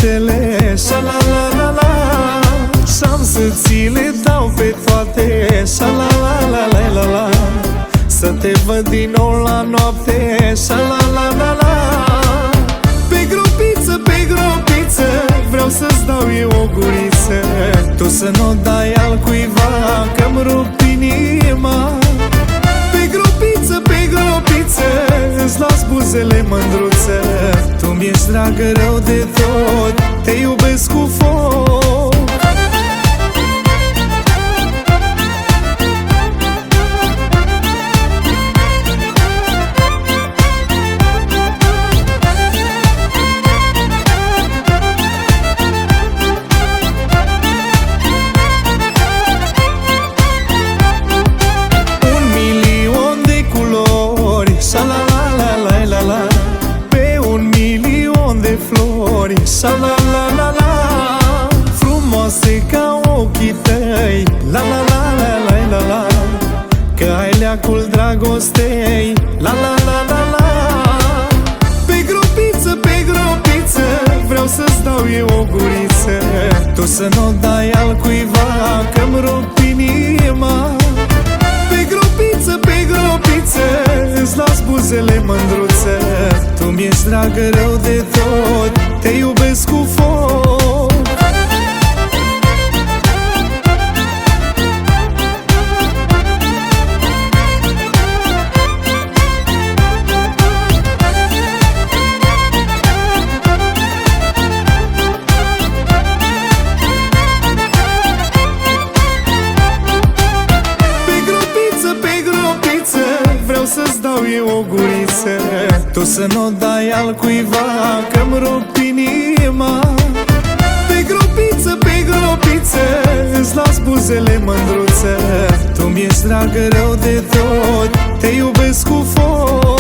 gropițele, șa-la-la-la-la, și-am să ți le dau pe toate, șa-la-la-la-la-la, să te văd din nou la noapte, șa-la-la-la-la. Pe gropiță, pe gropiță, vreau să-ți dau eu o guriță, tu să n-o dai altcuiva, că-mi rup inima. Pe gropiță, pe gropiță, îți las buzele mândruță, tu mi-ești dragă rău de tot, te iubesc cu foc. Pe 1.000.000 de flori, șa-la-la-la-la, frumoase ca ochii tăi, la-la-la-la-la-la, că ai leacul dragostei, la-la-la-la-la. Pe gropiță, pe gropiță, vreau să-ți dau eu o guriță, tu să n-o dai altcuiva, că-mi rup inima. Pe gropiță, pe gropiță, îți las buzele mândruță, tu mi-ești dragă rău de tot, te iubesc cu foc. Să-ți dau eu o guriță, tu să n-o dai altcuiva, că-mi rup inima. Pe gropiță, pe gropiță, îți las buzele mândruță, tu mi-ești dragă rău de tot, te iubesc cu foc.